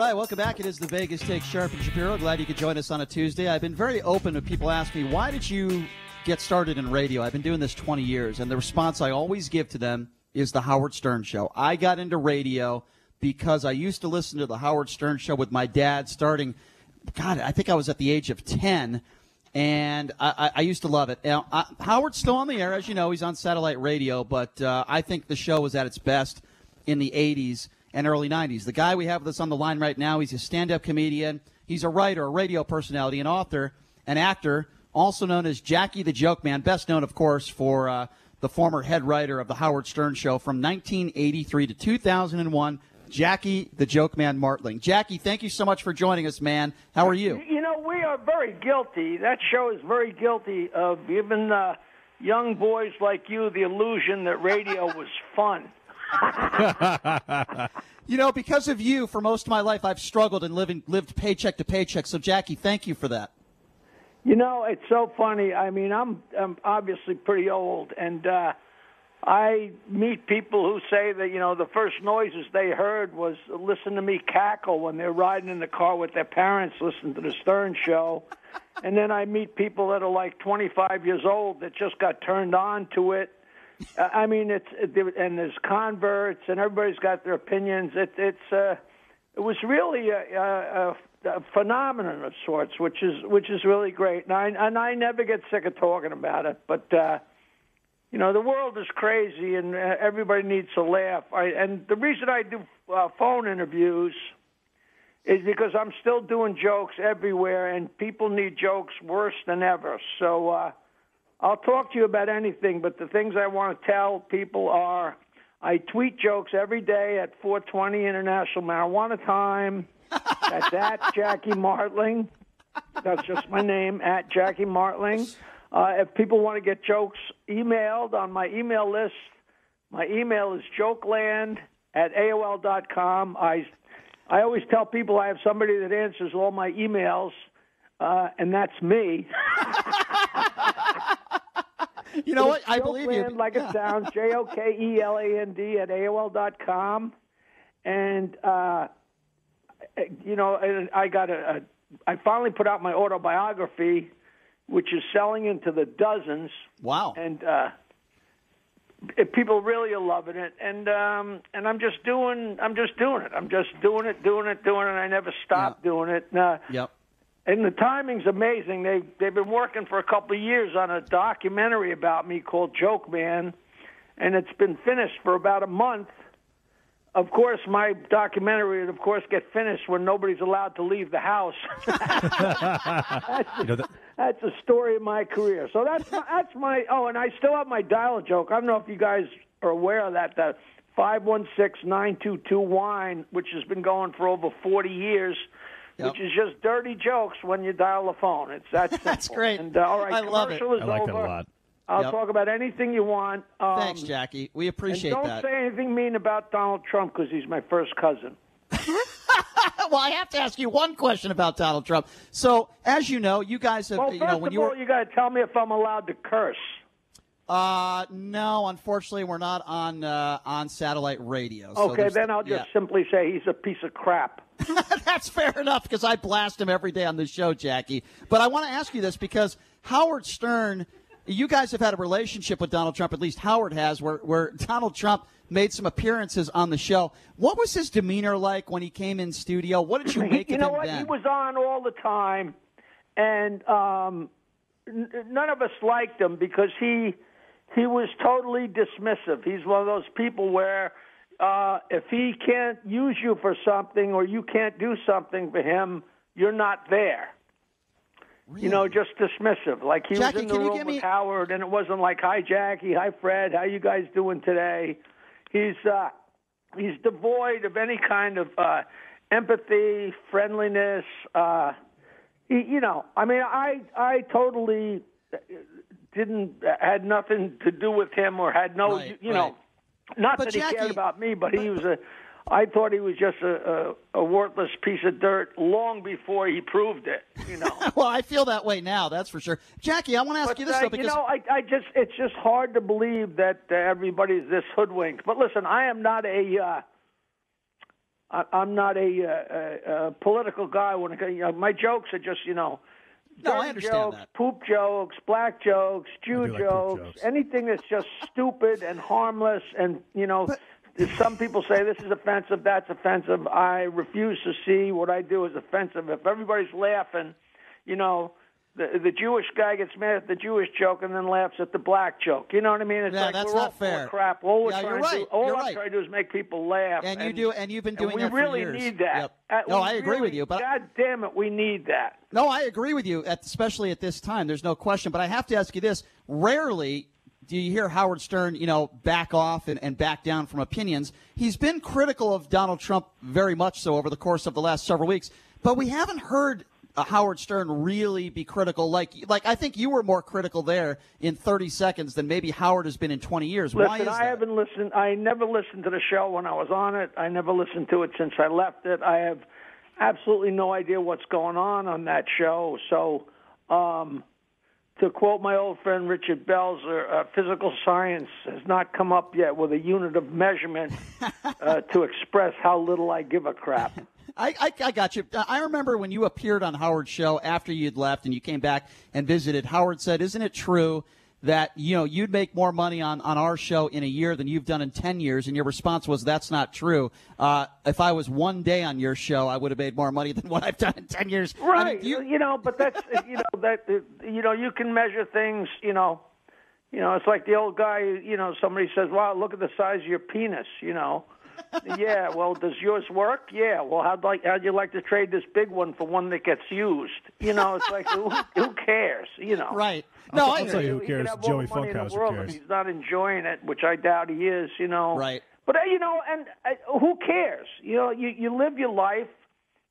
Hi, welcome back. It is the Vegas Take Sharp and Shapiro. Glad you could join us on a Tuesday. I've been very open when people ask me, why did you get started in radio? I've been doing this 20 years, and the response I always give to them is the Howard Stern Show. I got into radio because I used to listen to the Howard Stern Show with my dad starting, I think I was at the age of 10, and I used to love it. Now, Howard's still on the air, as you know. He's on satellite radio, but I think the show was at its best in the 80s and early 90s. The guy we have with us on the line right now, he's a stand-up comedian. He's a writer, a radio personality, an author, an actor, also known as Jackie the Joke Man, best known, of course, for the former head writer of the Howard Stern Show from 1983 to 2001, Jackie the Joke Man Martling. Jackie, thank you so much for joining us, man. How are you? You know, we are very guilty. That show is very guilty of giving young boys like you the illusion that radio was fun. You know, because of you, for most of my life, I've struggled and lived paycheck to paycheck. So, Jackie, thank you for that. You know, it's so funny. I mean, I'm obviously pretty old, and I meet people who say that, you know, the first noises they heard was listen to me cackle when they're riding in the car with their parents, listening to the Stern Show. And then I meet people that are like 25 years old that just got turned on to it. I mean, and there's converts, and everybody's got their opinions. It was really a phenomenon of sorts, which is really great. And I never get sick of talking about it. But you know, the world is crazy, and everybody needs to laugh. And the reason I do phone interviews is because I'm still doing jokes everywhere, and people need jokes worse than ever. So. I'll talk to you about anything, but the things I want to tell people are I tweet jokes every day at 420 International Marijuana Time. That's at Jackie Martling. That's just my name, at Jackie Martling. If people want to get jokes emailed on my email list, my email is jokeland@AOL.com. I always tell people I have somebody that answers all my emails, and that's me. You know what? I believe you. Like it sounds, JOKELAND at AOL.com. And, you know, I finally put out my autobiography, which is selling into the dozens. Wow. And people really are loving it. And I'm just doing it. I'm just doing it. I never stop doing it. Yep. And the timing's amazing. They've been working for a couple of years on a documentary about me called Joke Man, and it's been finished for about a month. Of course, my documentary would, of course, get finished when nobody's allowed to leave the house. That's the story of my career. So that's my. Oh, and I still have my dial joke. I don't know if you guys are aware of that. The 516-922-WINE, which has been going for over 40 years. Yep. Which is just dirty jokes when you dial a phone. It's that simple. That's great. And, all right, I love it. I like that a lot. I'll talk about anything you want. Thanks, Jackie. We appreciate that. Don't say anything mean about Donald Trump because he's my first cousin. Well, I have to ask you one question about Donald Trump. So, as you know, you guys have, well, you know, when you were... you got to tell me if I'm allowed to curse. No, unfortunately, we're not on satellite radio. So okay, then I'll just simply say he's a piece of crap. That's fair enough because I blast him every day on this show, Jackie. But I want to ask you this because Howard Stern, you guys have had a relationship with Donald Trump, at least Howard has, where Donald Trump made some appearances on the show. What was his demeanor like when he came in studio? What did you make of him then? You know what? He was on all the time, and none of us liked him because he was totally dismissive. He's one of those people where if he can't use you for something or you can't do something for him, you're not there. Really? You know, just dismissive. Like he Jackie, was in the room with Howard, and it wasn't like, "Hi, Jackie. Hi, Fred. How you guys doing today?" He's devoid of any kind of empathy, friendliness. You know, I mean, I totally had nothing to do with him or had no, you know, not but that Jackie, he cared about me, but he was I thought he was just a worthless piece of dirt long before he proved it, you know. Well, I feel that way now, that's for sure. Jackie, I want to ask you this, though, because... You know, it's just hard to believe that everybody's this hoodwinked. But listen, I am not a I'm not a political guy. When my jokes are just No, I understand jokes, that. poop jokes, black jokes, Jew like jokes, anything that's just stupid and harmless. And some people say this is offensive, that's offensive. I refuse to see what I do as offensive. If everybody's laughing, the Jewish guy gets mad at the Jewish joke and then laughs at the black joke. You know what I mean? It's Yeah, like that's we're all not fair. full of crap. All You're right. I'm trying to do is make people laugh. And you do, and you've been doing that for years. We really need that. Yep. No, I agree with you. But God damn it, we need that. No, I agree with you, especially at this time. There's no question. But I have to ask you this. Rarely do you hear Howard Stern, back off and back down from opinions. He's been critical of Donald Trump very much so over the course of the last several weeks. But we haven't heard Howard Stern really be critical. Like I think you were more critical there in 30 seconds than maybe Howard has been in 20 years. Listen, Why is that? I haven't listened. I never listened to the show when I was on it. I never listened to it since I left it. I have absolutely no idea what's going on that show. So, to quote my old friend Richard Belzer, physical science has not come up yet with a unit of measurement to express how little I give a crap. I got you. I remember when you appeared on Howard's show after you'd left and you came back and visited. Howard said, "Isn't it true that you'd make more money on our show in a year than you've done in 10 years?" And your response was, "That's not true. If I was one day on your show, I would have made more money than what I've done in 10 years." Right. I mean, but that's you can measure things. It's like the old guy. Somebody says, "Wow, look at the size of your penis." Yeah, well, does yours work? Yeah, well, how'd you like to trade this big one for one that gets used? It's like, who cares? Right. No, I'll tell you who cares. Joey Funkhouse, who cares? He's not enjoying it, which I doubt he is, Right. But, who cares? You live your life.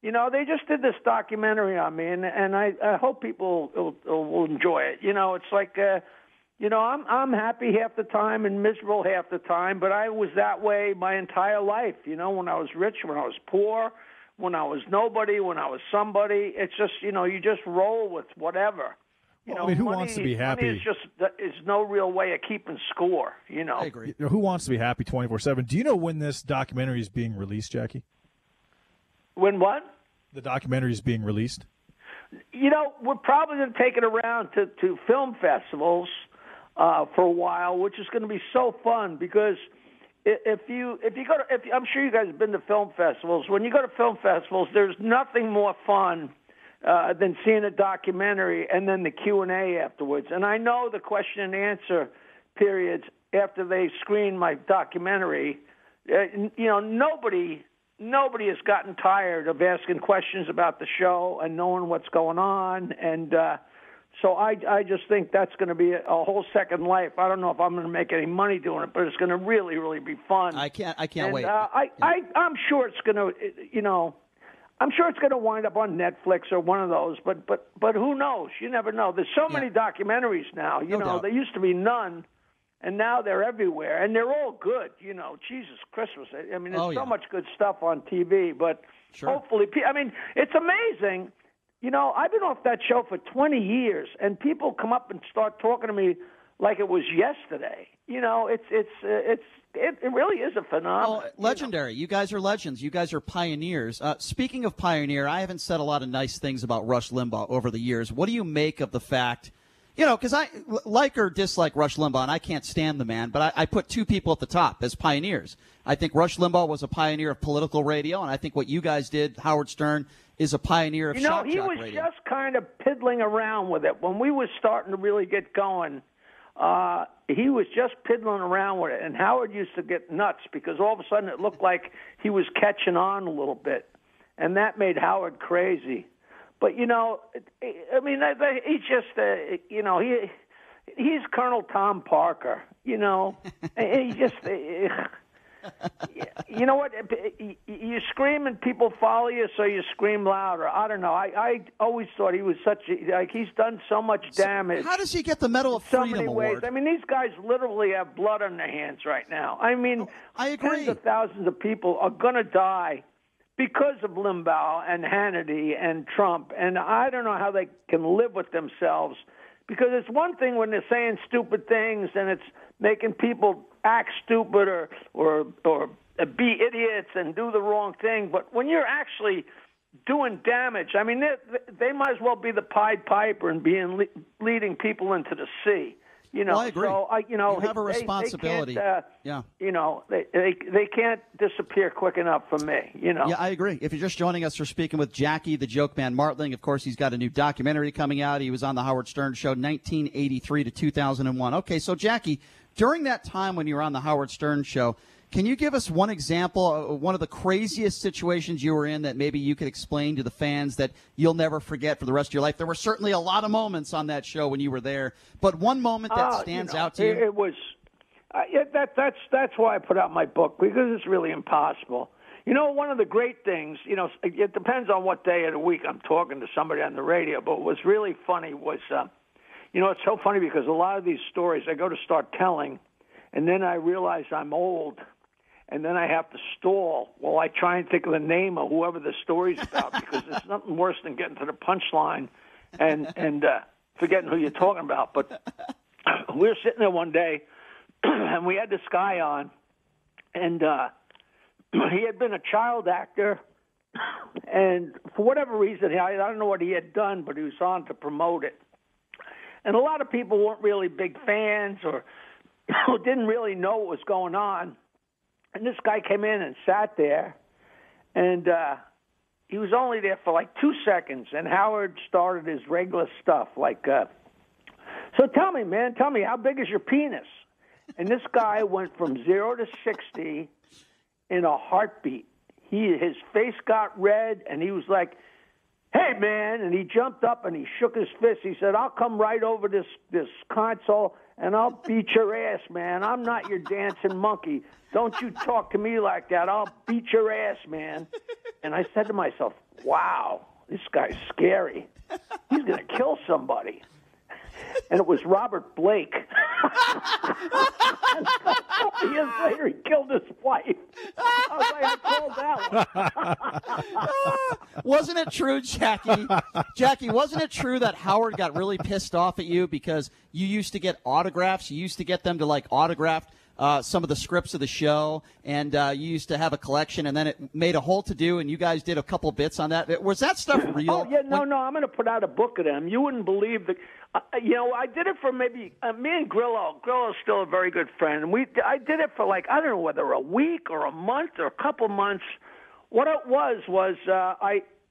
They just did this documentary on me, and I hope people will enjoy it. It's like... I'm happy half the time and miserable half the time, but I was that way my entire life. When I was rich, when I was poor, when I was nobody, when I was somebody. It's just, you just roll with whatever. Who wants to be happy? Is no real way of keeping score. I agree. Who wants to be happy 24/7? Do you know when this documentary is being released, Jackie? When what? The documentary is being released. We're probably going to take it around to film festivals. For a while, which is going to be so fun because if I'm sure you guys have been to film festivals. When you go to film festivals, there's nothing more fun than seeing a documentary and then the Q&A afterwards. And I know the question and answer periods after they screen my documentary. Nobody has gotten tired of asking questions about the show and knowing what's going on and. So I just think that's going to be a whole second life. I don't know if I'm going to make any money doing it, but it's going to really, really be fun. I can't wait. I'm sure it's going to, I'm sure it's going to wind up on Netflix or one of those. But who knows? You never know. There's so many documentaries now. There used to be none, and now they're everywhere, and they're all good. Jesus Christmas. I mean, there's so much good stuff on TV, but hopefully, it's amazing. I've been off that show for 20 years, and people come up and start talking to me like it was yesterday. It really is a phenomenon. Well, legendary. You guys are legends. You guys are pioneers. Speaking of pioneer, I haven't said a lot of nice things about Rush Limbaugh over the years. What do you make of the fact, because I like or dislike Rush Limbaugh, and I can't stand the man, but I put two people at the top as pioneers. I think Rush Limbaugh was a pioneer of political radio, and I think what you guys did, Howard Stern, is a pioneer of shock he was radio. Just kind of piddling around with it. When we were starting to really get going, he was just piddling around with it. And Howard used to get nuts because all of a sudden it looked like he was catching on a little bit. And that made Howard crazy. But, he's just, he's Colonel Tom Parker, He just... You know what? You scream and people follow you, so you scream louder. I don't know. I always thought he was he's done so much damage. How does he get the Medal of Freedom so many award? ways. These guys literally have blood on their hands right now. I agree. Tens of thousands of people are going to die because of Limbaugh and Hannity and Trump, and I don't know how they can live with themselves. Because it's one thing when they're saying stupid things and it's making people act stupid or be idiots and do the wrong thing. But when you're actually doing damage, I mean, they might as well be the Pied Piper and leading people into the sea. You know, well, I agree. So, you have a responsibility. They can't disappear quick enough for me. You know. Yeah, I agree. If you're just joining us, we're speaking with Jackie, the joke man Martling. Of course, he's got a new documentary coming out. He was on the Howard Stern Show, 1983 to 2001. Okay, so Jackie, during that time when you were on the Howard Stern Show, can you give us one example, one of the craziest situations you were in that maybe you could explain to the fans that you'll never forget for the rest of your life? There were certainly a lot of moments on that show when you were there, but one moment that stands out to you? It was that's why I put out my book, because it's really impossible. You know, one of the great things, you know, it depends on what day of the week I'm talking to somebody on the radio, but what was really funny was, you know, it's so funny because a lot of these stories I go to start telling, and then I realize I'm old. And then I have to stall while I try and think of the name of whoever the story's about, because there's nothing worse than getting to the punchline and forgetting who you're talking about. But we were sitting there one day, and we had this guy on, and he had been a child actor, and for whatever reason, I don't know what he had done, but he was on to promote it. And a lot of people weren't really big fans or didn't really know what was going on. And this guy came in and sat there, and he was only there for like 2 seconds, and Howard started his regular stuff, like, so tell me, man, how big is your penis? And this guy went from 0 to 60 in a heartbeat. His face got red, and he was like, hey, man, and he jumped up and he shook his fist. He said, I'll come right over this console, and I'll beat your ass, man. I'm not your dancing monkey. Don't you talk to me like that. I'll beat your ass, man. And I said to myself, wow, this guy's scary. He's going to kill somebody. And it was Robert Blake. Years later, he killed his wife. I was like, I called that one. Wasn't it true, Jackie? Jackie, wasn't it true that Howard got really pissed off at you because you used to get autographs? You used to get them to, like, autograph some of the scripts of the show, and you used to have a collection, and then it made a whole to-do, and you guys did a couple bits on that. Was that stuff real? Oh, yeah, no, I'm going to put out a book of them. You wouldn't believe the you know, I did it for maybe me and Grillo. Grillo's still a very good friend, and I did it for, like, I don't know whether a week or a month or a couple months. What it was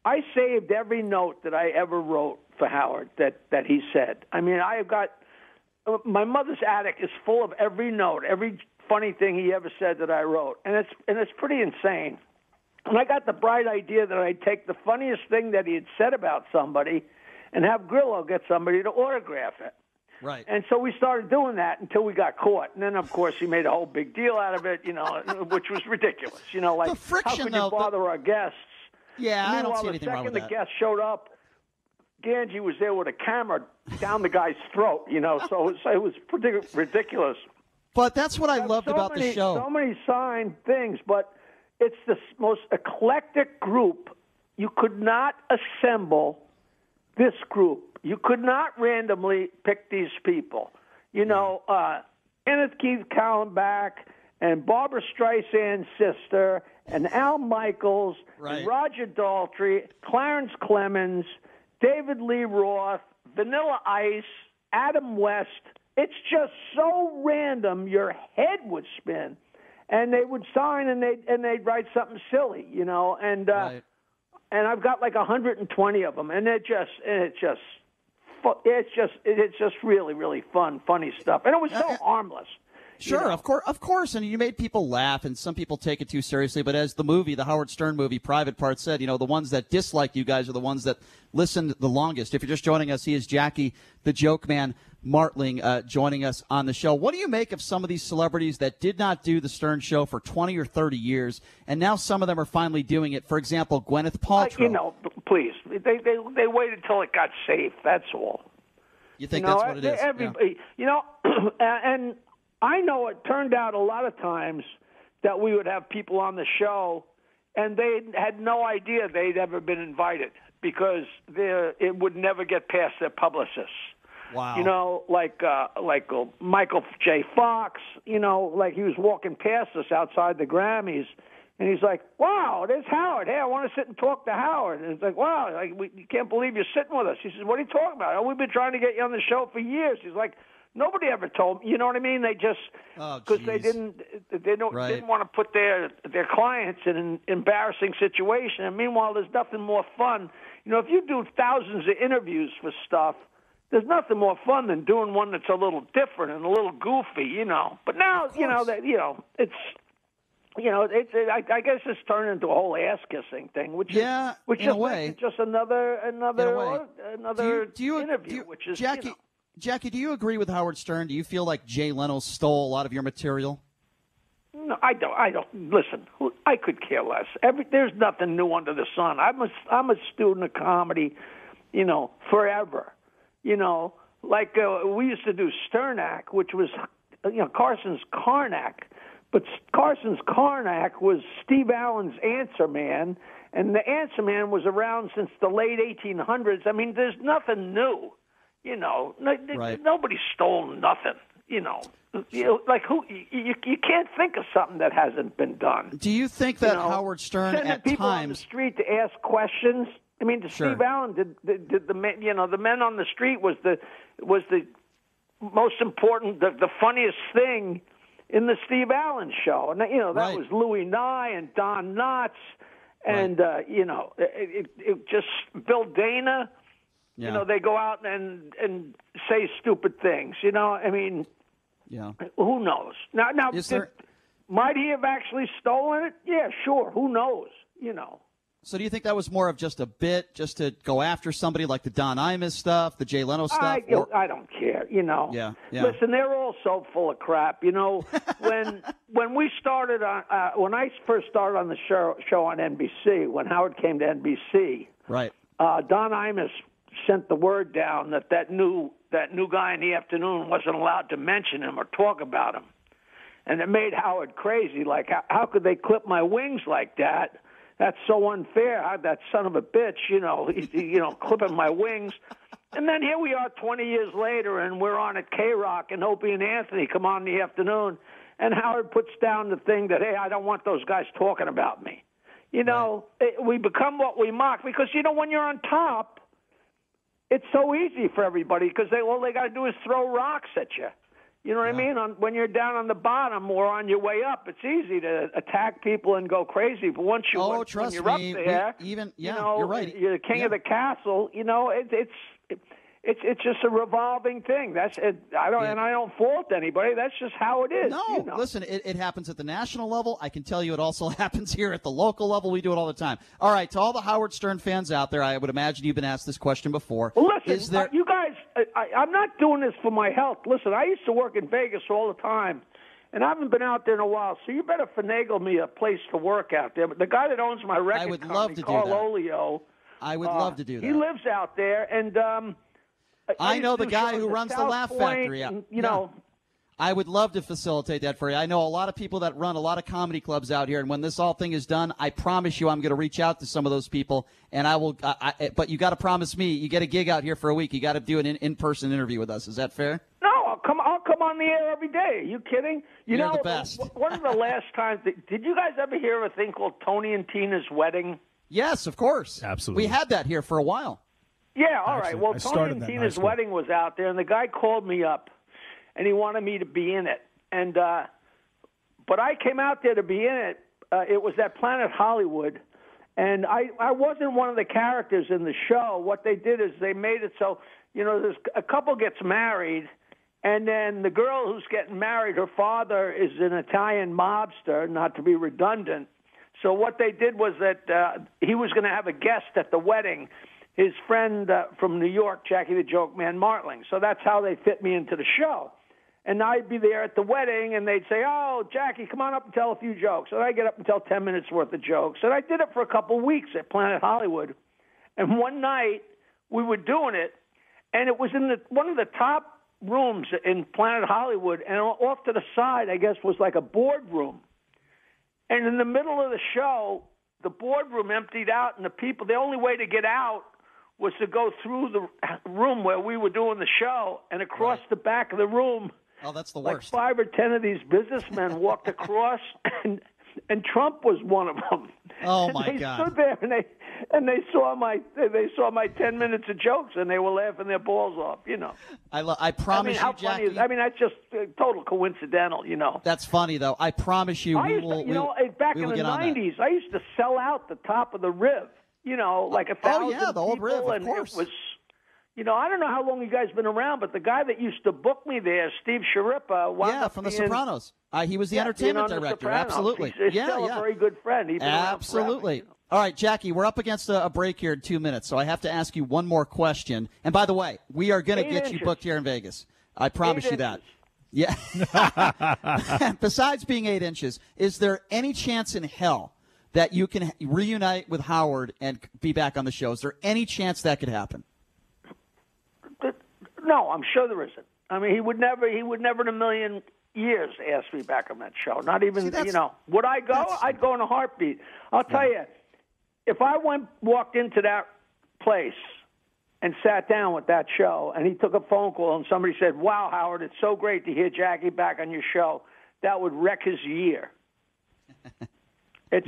I saved every note that I ever wrote for Howard that he said. I mean, I have got my mother's attic is full of every note, every funny thing he ever said that I wrote, and it's pretty insane. And I got the bright idea that I'd take the funniest thing that he had said about somebody and have Grillo get somebody to autograph it. Right. And so we started doing that until we got caught. And then, of course, he made a whole big deal out of it, you know, which was ridiculous. You know, like, the friction, how could you bother our guests? Yeah, I don't see anything wrong with that. The second the guest showed up, Ganji was there with a camera down the guy's throat, you know, so it was pretty ridiculous. But that's what I loved about the show. So many signed things, but it's the most eclectic group. You could not assemble this group. You could not randomly pick these people. You know, Kenneth Keith Kallenbach and Barbara Streisand's sister and Al Michaels and Roger Daltrey, Clarence Clemens, David Lee Roth, Vanilla Ice, Adam West. It's just so random, your head would spin. And they would sign and they'd write something silly, you know, and I've got like 120 of them, and it's just really, really fun, funny stuff, and it was so harmless. Sure, you know? of course, and you made people laugh, and some people take it too seriously. But as the Howard Stern movie, Private Part said, you know, the ones that dislike you guys are the ones that listened the longest. If you're just joining us, he is Jackie, the joke man Martling, joining us on the show. What do you make of some of these celebrities that did not do the Stern Show for 20 or 30 years, and now some of them are finally doing it? For example, Gwyneth Paltrow. You know, please, they waited until it got safe. That's all. You think that's what it is? Everybody, you know, and I know it turned out a lot of times that we would have people on the show, and they had no idea they'd ever been invited because it would never get past their publicists. Wow. Like Michael J. Fox, like he was walking past us outside the Grammys, and he's like, "Wow, there's Howard. Hey, I want to sit and talk to Howard." And it's like, "Wow, you can't believe you're sitting with us." He says, "What are you talking about? Oh, we've been trying to get you on the show for years." He's like, "Nobody ever told me." You know what I mean? They just because they didn't want to put their clients in an embarrassing situation. And meanwhile, there's nothing more fun. If you do thousands of interviews for stuff, there's nothing more fun than doing one that's a little different and a little goofy. But now it's I guess it's turned into a whole ass kissing thing, which in is a way just another interview. Which is Jackie, do you agree with Howard Stern? Do you feel like Jay Leno stole a lot of your material? No, I don't. Listen, I could care less. There's nothing new under the sun. I'm a student of comedy, forever. Like we used to do Sternak, which was, Carson's Karnak. But Carson's Karnak was Steve Allen's Answer Man, and the Answer Man was around since the late 1800s. I mean, there's nothing new. Right. Nobody stole nothing. Like who? You can't think of something that hasn't been done. Do you think that Howard Stern at times people on the street to ask questions? I mean, Steve Allen did the men on the street was the most important, the funniest thing in the Steve Allen show, and that was Louis Nye and Don Knotts, and it just Bill Dana. Yeah. They go out and say stupid things. I mean, who knows? Now, might he have actually stolen it? Yeah, sure. Who knows? So do you think that was more of just a bit, just to go after somebody like the Don Imus stuff, the Jay Leno stuff? I don't care. Yeah. Listen, they're all so full of crap. When we started on, when I first started on the show on NBC, when Howard came to NBC, right? Don Imus sent the word down that new guy in the afternoon wasn't allowed to mention him or talk about him, and it made Howard crazy. Like, how could they clip my wings like that? That's so unfair. That son of a bitch, clipping my wings. And then here we are 20 years later, and we're on at K-Rock, and Opie and Anthony come on in the afternoon, and Howard puts down the thing that, hey, I don't want those guys talking about me. We become what we mock because, when you're on top, it's so easy for everybody because all they got to do is throw rocks at you. You know what I mean? When you're down on the bottom or on your way up, it's easy to attack people and go crazy. But once you're up there, you're the king of the castle. It's just a revolving thing. That's it. I don't fault anybody. That's just how it is. No, listen, it happens at the national level. I can tell you it also happens here at the local level. We do it all the time. All right, to all the Howard Stern fans out there, I would imagine you've been asked this question before. Well, listen, you guys, I'm not doing this for my health. Listen, I used to work in Vegas all the time, and I haven't been out there in a while, so you better finagle me a place to work out there. But the guy that owns my record company, Carl Olio, I would love to do that. He lives out there, and I know the guy who runs the Laugh Factory. I would love to facilitate that for you. I know a lot of people that run a lot of comedy clubs out here, and when this all thing is done, I promise you I'm going to reach out to some of those people, and I will. But you got to promise me you get a gig out here for a week. You got to do an in-person interview with us. Is that fair? No, I'll come on the air every day. Are you kidding? You're the best. One of the last times, did you guys ever hear of a thing called Tony and Tina's Wedding? Yes, of course. Absolutely. We had that here for a while. Yeah, all right. Well, Tony and Tina's wedding was out there, and the guy called me up, and he wanted me to be in it. And but I came out there to be in it. It was at Planet Hollywood, and I wasn't one of the characters in the show. What they did is they made it so, there's a couple gets married, and then the girl who's getting married, her father is an Italian mobster, not to be redundant. So what they did was that he was going to have a guest at the wedding, his friend from New York, Jackie the Joke Man Martling. So that's how they fit me into the show. And I'd be there at the wedding, and they'd say, oh, Jackie, come on up and tell a few jokes. And I'd get up and tell 10 minutes worth of jokes. And I did it for a couple of weeks at Planet Hollywood. And one night, we were doing it, and it was in one of the top rooms in Planet Hollywood, and off to the side, I guess, was like a boardroom. And in the middle of the show, the boardroom emptied out, and the only way to get out was to go through the room where we were doing the show, and across the back of the room, oh, that's the like worst. 5 or 10 of these businessmen walked across, and Trump was one of them. Oh, and my they God. stood there and they saw my 10 minutes of jokes, and they were laughing their balls off. I promise how you, Jackie. funny is, that's just total coincidental. That's funny though. I promise you, back in the 90s, I used to sell out the top of the Riv. Like 1,000 Oh yeah, the old Riv, people, of and course. it was. I don't know how long you guys been around, but the guy that used to book me there, Steve Sharippa, from The Sopranos. He was the entertainment director. Absolutely. He's still a very good friend. He's been around Absolutely. forever, All right, Jackie, we're up against a break here in 2 minutes, so I have to ask you one more question. And by the way, we are going to get you booked here in Vegas. I promise you that. Yeah. Besides being 8 inches, is there any chance in hell that you can reunite with Howard and be back on the show? Is there any chance that could happen? No, I'm sure there isn't. I mean, he would never in a million years ask me back on that show. Not even, Would I go? I'd go in a heartbeat. I'll tell you, if I walked into that place and sat down with that show, and he took a phone call and somebody said, "Wow, Howard, it's so great to hear Jackie back on your show," that would wreck his year. It's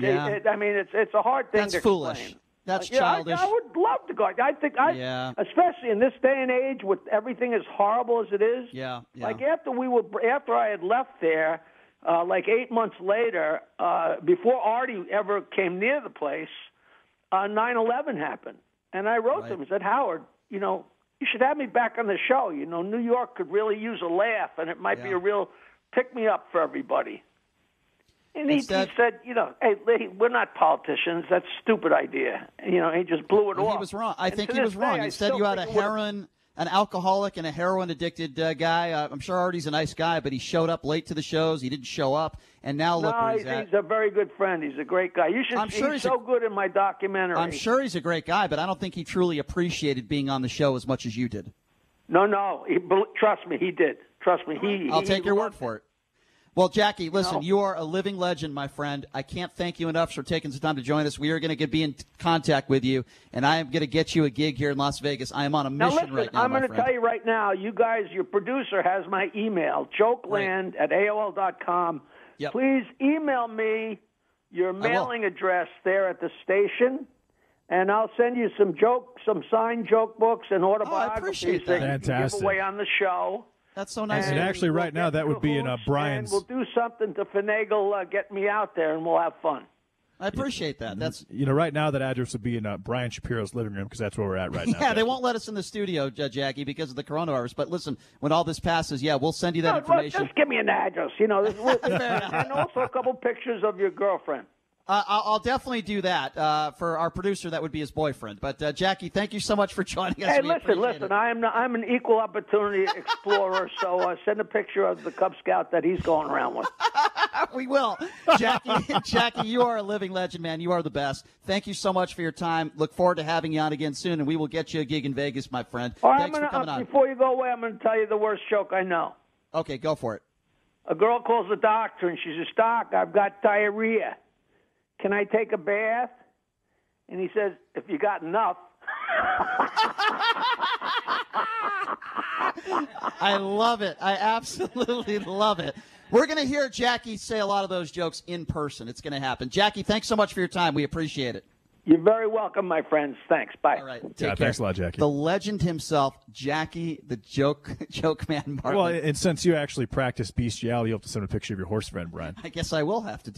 a hard thing to explain. Foolish. That's childish. I would love to go. I think especially in this day and age with everything as horrible as it is. Yeah. Like after I had left there, like 8 months later, before Artie ever came near the place, 9/11 happened, and I wrote to him and said, "Howard, you should have me back on the show. New York could really use a laugh, and it might be a real pick me up for everybody." And he said, "Hey, we're not politicians. That's a stupid idea." He just blew it off. He was wrong. I think he was wrong. Instead, you had an alcoholic and a heroin-addicted guy. I'm sure Artie's a nice guy, but he showed up late to the shows. He didn't show up, and now look where he's at. He's a very good friend. He's a great guy. He's so good in my documentary. I'm sure he's a great guy, but I don't think he truly appreciated being on the show as much as you did. No. Trust me, he did. Trust me. I'll take your word for it. Well, Jackie, listen, you are a living legend, my friend. I can't thank you enough for taking some time to join us. We are going to be in contact with you, and I am going to get you a gig here in Las Vegas. I am on a mission right now, I'm going to tell you right now, you guys, your producer has my email, jokeland@AOL.com. Yep. Please email me your mailing address there at the station, and I'll send you some signed joke books and autobiographies that you can give away on the show. That's so nice. And actually, right now, that would be in Brian's. And we'll do something to finagle get me out there, and we'll have fun. I appreciate that. That's right now that address would be in Brian Shapiro's living room because that's where we're at right now. Yeah, they won't let us in the studio, Jackie, because of the coronavirus. But listen, when all this passes, we'll send you that information. Just give me an address, and also a couple pictures of your girlfriend. I'll definitely do that for our producer. That would be his boyfriend. But Jackie, thank you so much for joining us. Hey, listen. I'm an equal opportunity explorer. So send a picture of the Cub Scout that he's going around with. We will, Jackie. You are a living legend, man. You are the best. Thank you so much for your time. Look forward to having you on again soon, and we will get you a gig in Vegas, my friend. All right, Thanks for coming on. Before you go away, I'm going to tell you the worst joke I know. Okay, go for it. A girl calls the doctor, and she says, "Doc, I've got diarrhea. Can I take a bath?" And he says, "If you got enough." I love it. I absolutely love it. We're going to hear Jackie say a lot of those jokes in person. It's going to happen. Jackie, thanks so much for your time. We appreciate it. You're very welcome, my friends. Thanks. Bye. All right. Take care. Thanks a lot, Jackie. The legend himself, Jackie, the joke man, Martling. Well, and since you actually practice bestiality, you'll have to send a picture of your horse friend, Brian. I guess I will have to do